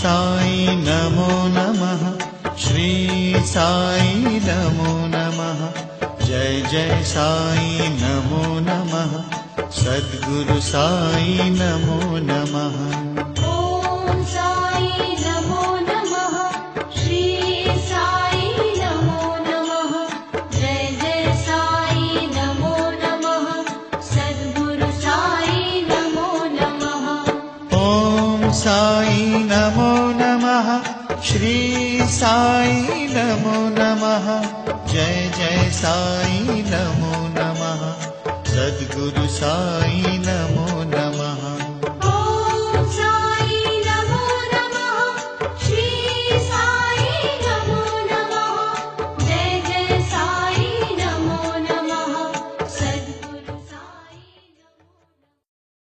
साई नमो नमः, श्री साई नमो नमः, जय जय साई नमो नमः, सद्गुरु साई नमो नमः। ओम साई नमो नमः, श्री साई नमो नमः, जय जय साई नमो नमः, सद्गुरु साई नमो नमः। ओम साई नमो नमः, श्री साई नमो नमः, जय जय साई नमो नमः, सद्गुरु साई नमो